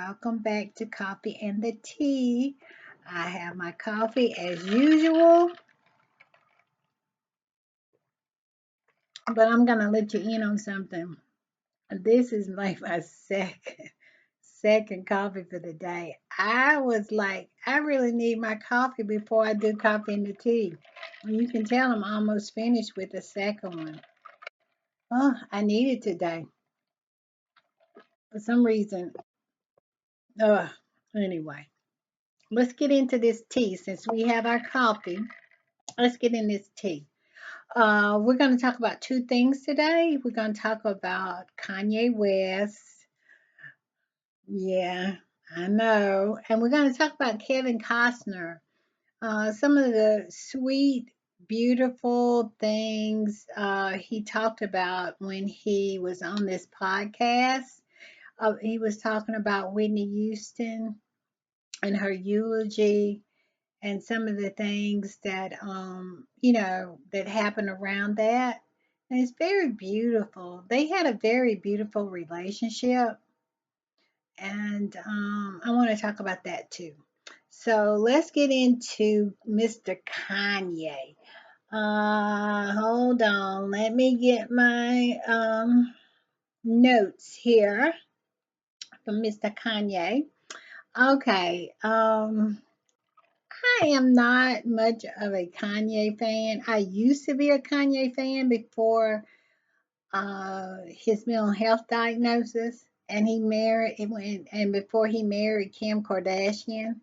welcome back to Coffee and the Tea. I have my coffee as usual, but I'm gonna let you in on something. This is like my second coffee for the day. I was like, I really need my coffee before I do coffee and the tea. And you can tell I'm almost finished with the second one. Oh, I need it today. For some reason, uh, anyway, let's get into this tea since we have our coffee. Let's get in this tea. We're going to talk about two things today. We're going to talk about Kanye West. Yeah, I know. And we're going to talk about Kevin Costner. Some of the sweet, beautiful things he talked about when he was on this podcast. He was talking about Whitney Houston and her eulogy and some of the things that that happened around that. And it's very beautiful. They had a very beautiful relationship, and I want to talk about that too. So let's get into Mr. Kanye. Hold on, let me get my notes here from Mr. Kanye. Okay, I am not much of a Kanye fan. I used to be a Kanye fan before his mental health diagnosis, and he married and before he married Kim Kardashian.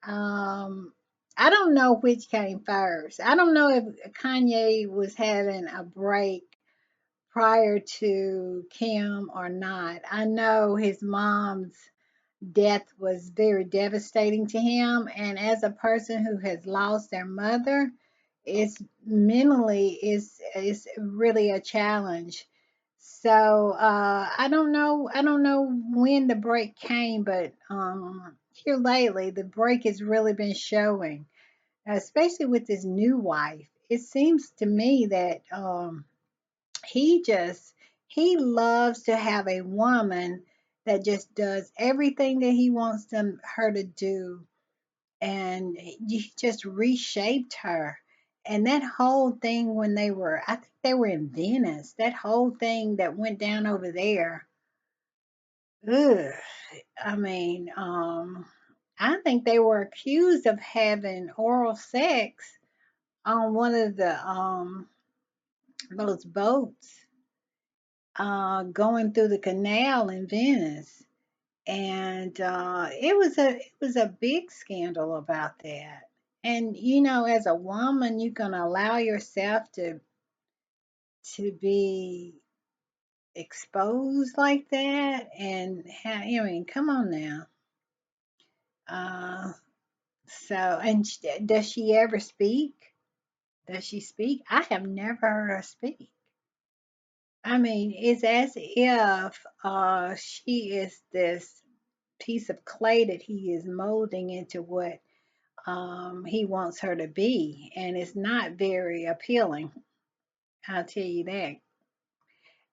Um, I don't know which came first. I don't know if Kanye was having a break prior to Kim or not. I know his mom's death was very devastating to him, and as a person who has lost their mother, it's mentally is really a challenge. So I don't know when the break came, but here lately the break has really been showing, especially with his new wife. It seems to me that he just he loves to have a woman that just does everything that he wants her to do, and he just reshaped her. And that whole thing when I think they were in Venice, that whole thing that went down over there. Ugh, I mean, I think they were accused of having oral sex on one of the those boats going through the canal in Venice, and it was a big scandal about that. And as a woman, you're gonna allow yourself to be exposed like that, and I mean, come on now. Uh, so, and does she ever speak? Does she speak? I have never heard her speak. I mean, it's as if she is this piece of clay that he is molding into what he wants her to be, and it's not very appealing. I'll tell you that.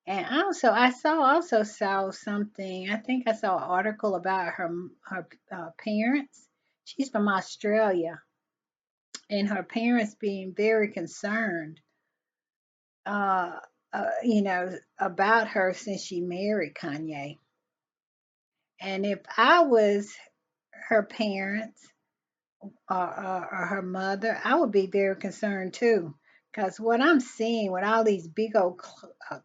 And also, I also saw something. I think I saw an article about her parents. She's from Australia, and her parents being very concerned, uh, about her since she married Kanye. And if I was her parents, or her mother, I would be very concerned too. Because what I'm seeing with all these big old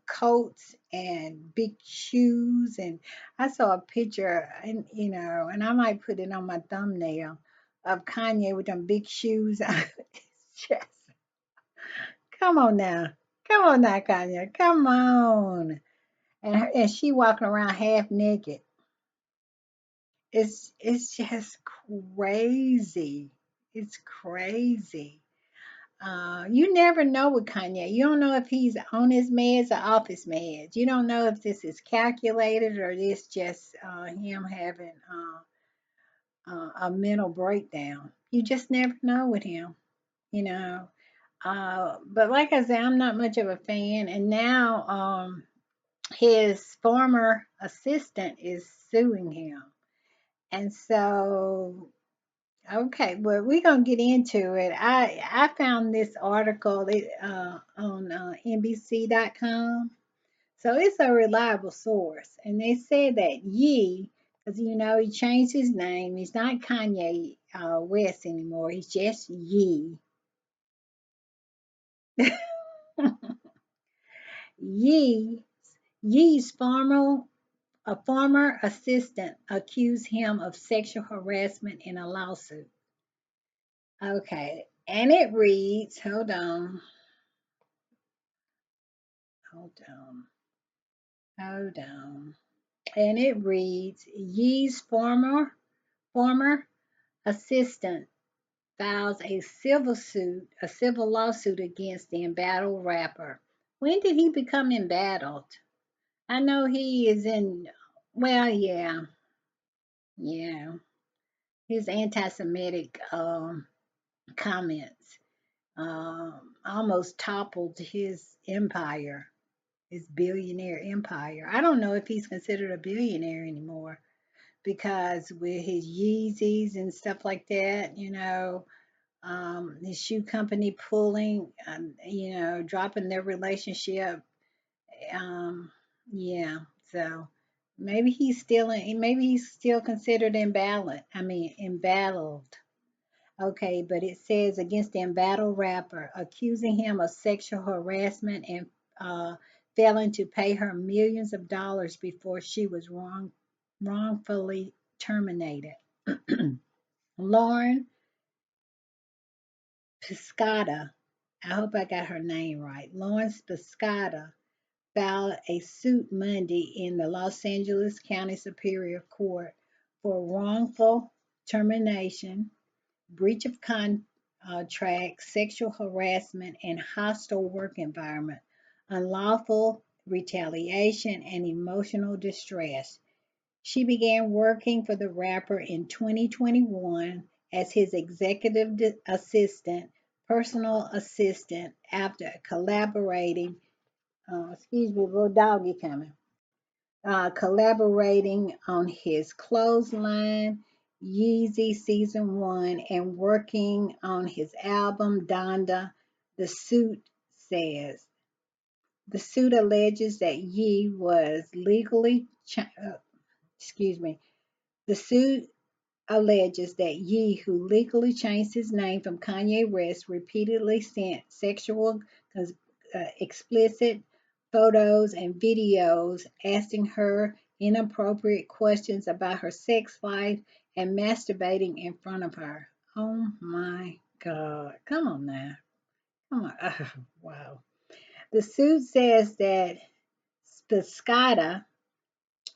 coats and big shoes, and I saw a picture, and and I might put it on my thumbnail of Kanye with them big shoes. It's just, come on now, Kanye, come on, and she walking around half naked. It's just crazy. It's crazy. You never know with Kanye. You don't know if he's on his meds or off his meds. You don't know if this is calculated or this just him having a mental breakdown. You just never know with him, you know. But like I said, I'm not much of a fan. And now his former assistant is suing him. And so, okay, well, we're gonna get into it. I found this article on NBC.com, so it's a reliable source, and they said that Ye, because he changed his name. He's not Kanye West anymore. He's just Ye. Ye Ye's former assistant accused him of sexual harassment in a lawsuit. Okay, and it reads, hold on, hold on. And it reads, Ye's former assistant files a civil lawsuit against the embattled rapper. When did he become embattled? I know he is in, well, yeah, his anti-Semitic comments almost toppled his empire, his billionaire empire. I don't know if he's considered a billionaire anymore because with his Yeezys and stuff like that, his shoe company pulling, dropping their relationship. Um, yeah, so maybe he's still considered embattled. Okay, but it says against the embattled rapper, accusing him of sexual harassment and uh, failing to pay her millions of dollars before she was wrongfully terminated. Lauren Piscata, I hope I got her name right. Lawrence Piscata filed a suit Monday in the Los Angeles County Superior Court for wrongful termination, breach of contract, sexual harassment, and hostile work environment, unlawful retaliation, and emotional distress. She began working for the rapper in 2021 as his executive assistant, personal assistant, after collaborating. Excuse me, little doggy coming. Collaborating on his Clothesline, Yeezy Season 1, and working on his album Donda, the suit says. The suit alleges that Yee was excuse me, the suit alleges that Ye, who legally changed his name from Kanye West, repeatedly sent explicit photos and videos asking her inappropriate questions about her sex life and masturbating in front of her. Oh my God. Come on now. Come on. Oh, wow. The suit says that Piscata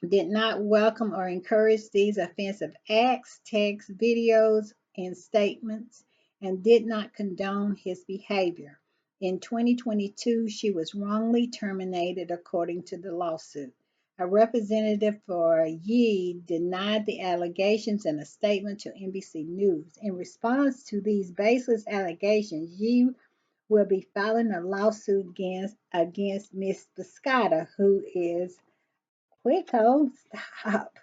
did not welcome or encourage these offensive acts, texts, videos, and statements, and did not condone his behavior. In 2022, she was wrongly terminated according to the lawsuit. A representative for Yee denied the allegations in a statement to NBC News. In response to these baseless allegations, Yee will be filing a lawsuit against Ms. Piscata, who is Quicko, stop,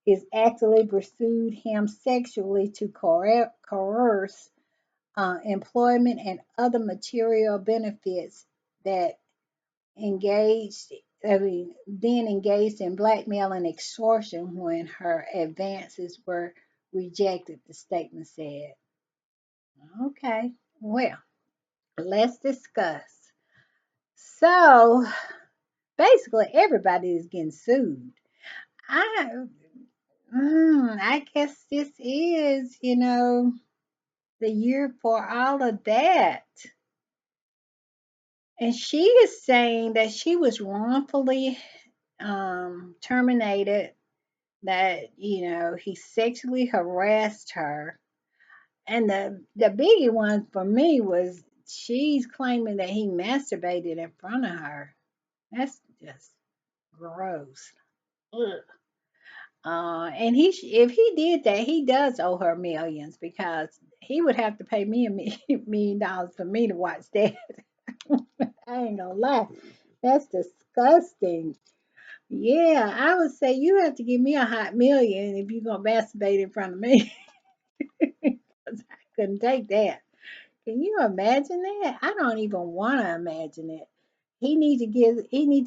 is actively pursued him sexually to coerce employment and other material benefits that then engaged in blackmail and extortion when her advances were rejected, the statement said. Okay, well, let's discuss. So basically, everybody is getting sued. I I guess this is, the year for all of that. And she is saying that she was wrongfully terminated, that, he sexually harassed her. And the biggie one for me was she's claiming that he masturbated in front of her. That's just gross. Ugh. And if he did that, he does owe her millions because he would have to pay me $1 million for me to watch that. I ain't gonna lie, that's disgusting. Yeah, I would say you have to give me a hot million if you're gonna masturbate in front of me. 'Cause I couldn't take that. Can you imagine that? I don't even want to imagine it. He need to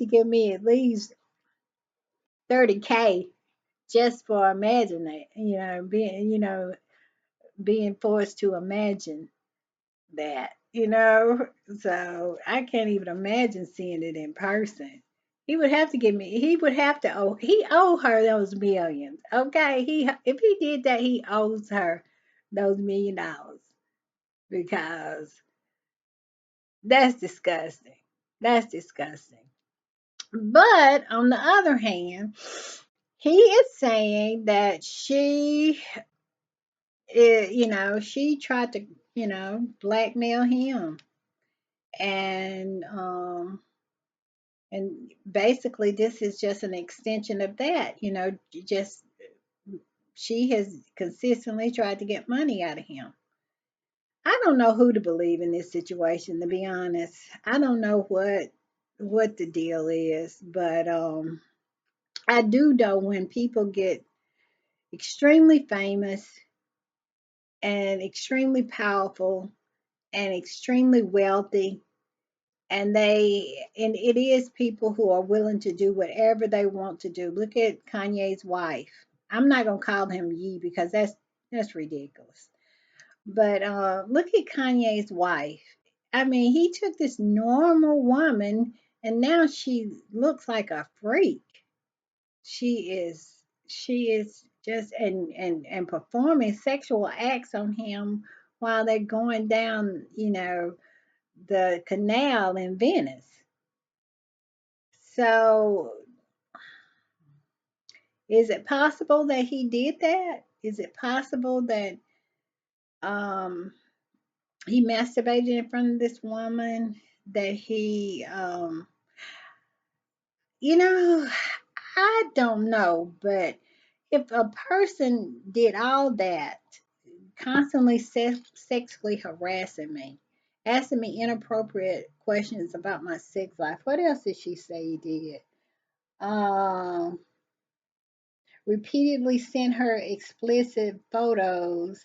give me at least 30K just for imagining it. Being forced to imagine that. So I can't even imagine seeing it in person. He would have to he owe her those millions. Okay. If he did that, he owes her those $1 million because that's disgusting. That's disgusting. But on the other hand, he is saying that she tried to, blackmail him. And basically this is just an extension of that, just she has consistently tried to get money out of him. I don't know who to believe in this situation, to be honest. I don't know what the deal is, but I do know when people get extremely famous and extremely powerful and extremely wealthy, and it is people who are willing to do whatever they want to do. Look at Kanye's wife. I'm not gonna call him Ye because that's ridiculous. But look at Kanye's wife. I mean, he took this normal woman and now she looks like a freak. She is just and performing sexual acts on him while they're going down, the canal in Venice. So, is it possible that he did that? Is it possible that um he masturbated in front of this woman? That he you know, I don't know, but if a person did all that, constantly sexually harassing me, asking me inappropriate questions about my sex life, what else did she say he did? Um, Repeatedly sent her explicit photos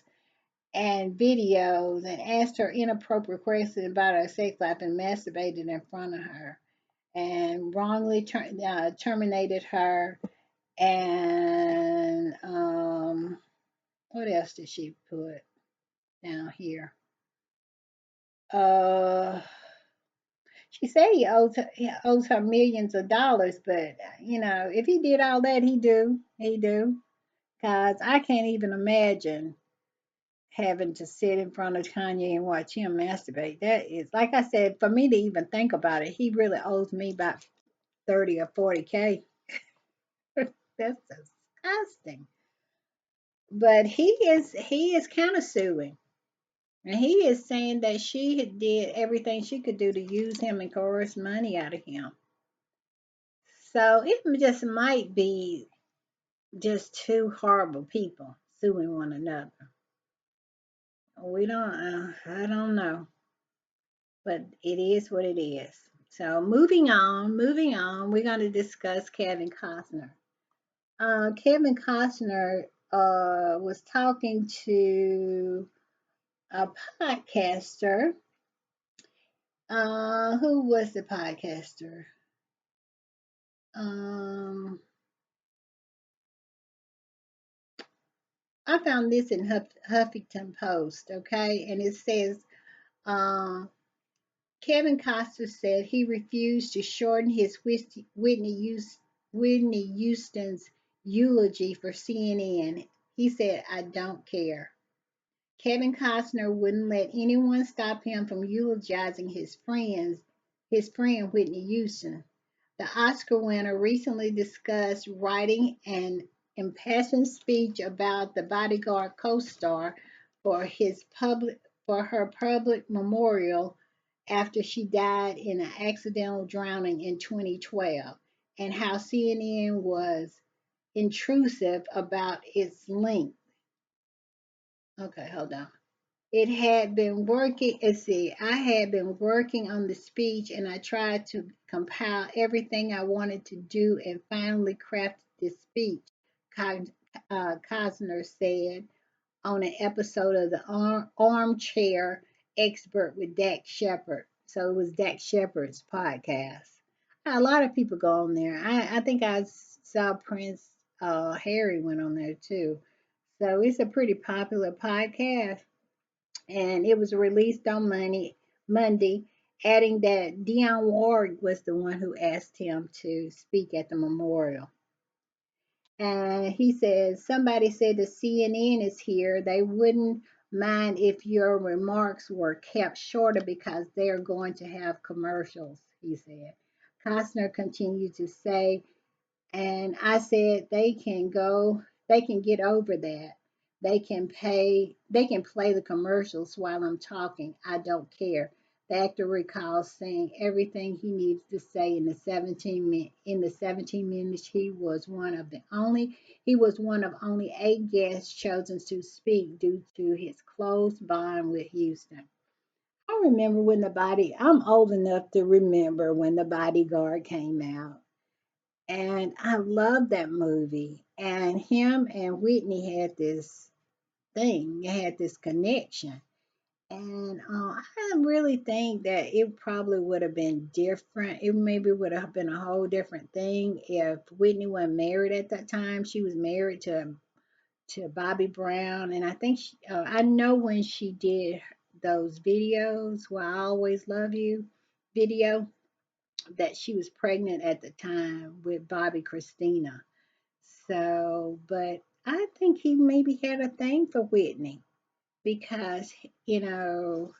and videos and asked her inappropriate questions about her sex life and masturbated in front of her and wrongly terminated her. And what else did she put down here? Uh, she said he owes her millions of dollars, but if he did all that, he do. Cause I can't even imagine having to sit in front of Kanye and watch him masturbate. That is, like I said, for me to even think about it, he really owes me about 30 or 40K. That's disgusting. But he is countersuing. And he is saying that she did everything she could do to use him and coerce money out of him. So it just might be just two horrible people suing one another. I don't know, but it is what it is. So moving on, we're going to discuss Kevin Costner. Kevin Costner was talking to a podcaster. Who was the podcaster? Um, I found this in Huffington Post, okay, and it says um, Kevin Costner said he refused to shorten his Whitney Houston's eulogy for CNN. He said, "I don't care." Kevin Costner wouldn't let anyone stop him from eulogizing his friend Whitney Houston. The Oscar winner recently discussed writing an impassioned speech about the Bodyguard co-star for his public for her public memorial after she died in an accidental drowning in 2012, and how CNN was intrusive about its length. Okay, hold on. It had been working. Let's see, I had been working on the speech and I tried to compile everything I wanted to do and finally crafted this speech, Cosner said on an episode of the Armchair Expert with Dak Shepard. So it was Dak Shepard's podcast. A lot of people go on there. I think I saw Prince Harry went on there too. So it's a pretty popular podcast, and it was released on Monday, adding that Dionne Warwick was the one who asked him to speak at the memorial. And he says, somebody said the CNN is here. They wouldn't mind if your remarks were kept shorter because they're going to have commercials, he said. Costner continued to say, and I said they can get over that. They can play the commercials while I'm talking. I don't care. The actor recalls saying everything he needs to say in the 17 minutes he was one of only 8 guests chosen to speak due to his close bond with Houston. I remember when I'm old enough to remember when The Bodyguard came out. And I love that movie. And him and Whitney had this thing, had this connection. And I really think that it probably would have been different. It maybe would have been a whole different thing if Whitney wasn't married at that time. She was married to Bobby Brown, and I think I know when she did those videos, "Well, I Always Love You" video, that she was pregnant at the time with Bobby Christina. So, but I think he maybe had a thing for Whitney because, you know,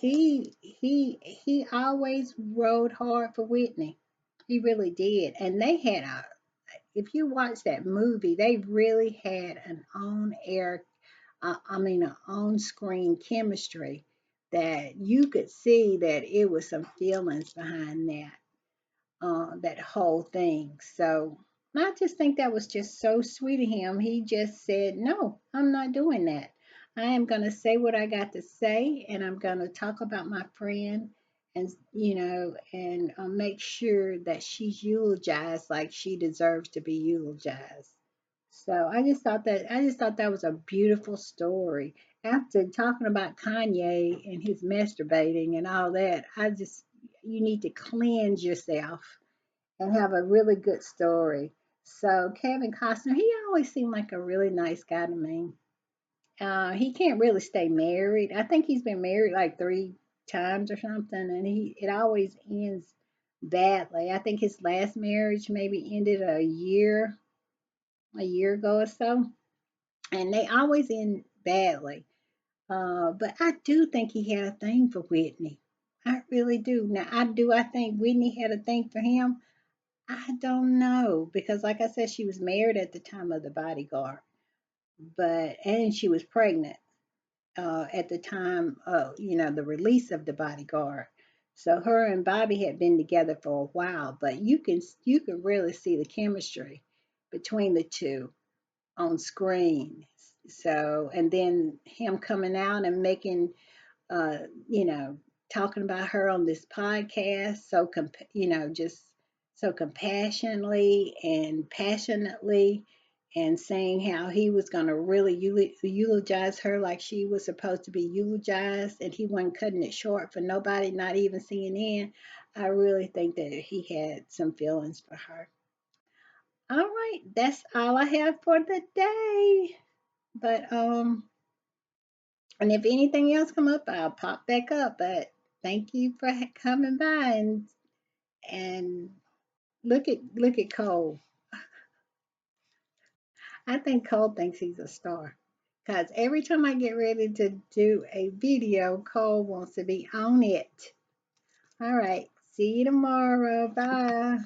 he always rode hard for Whitney. He really did. And they had if you watch that movie, they really had an on air, an on screen chemistry that you could see that it was some feelings behind that whole thing. So I just think that was just so sweet of him. He just said, "No, I'm not doing that. I am going to say what I got to say, and I'm going to talk about my friend, and and make sure that she's eulogized like she deserves to be eulogized." So I just thought that was a beautiful story. After talking about Kanye and his masturbating and all that, you need to cleanse yourself and have a really good story. So Kevin Costner, he always seemed like a really nice guy to me. He can't really stay married. I think he's been married like 3 times or something, and it always ends badly. I think his last marriage maybe ended a year ago or so, and they always end badly. But I do think he had a thing for Whitney. I really do. Now, I think Whitney had a thing for him. I don't know because, like I said, she was married at the time of The Bodyguard, and she was pregnant at the time of the release of The Bodyguard. So her and Bobby had been together for a while, but you can really see the chemistry between the two on screen. So and then him coming out and making uh, you know, talking about her on this podcast just so compassionately and passionately, and saying how he was going to really eulogize her like she was supposed to be eulogized, and he wasn't cutting it short for nobody, not even CNN. I really think that he had some feelings for her. All right, that's all I have for the day. But and if anything else come up, I'll pop back up. But thank you for coming by and look at Cole. I think Cole thinks he's a star. Cause every time I get ready to do a video, Cole wants to be on it. All right. See you tomorrow. Bye.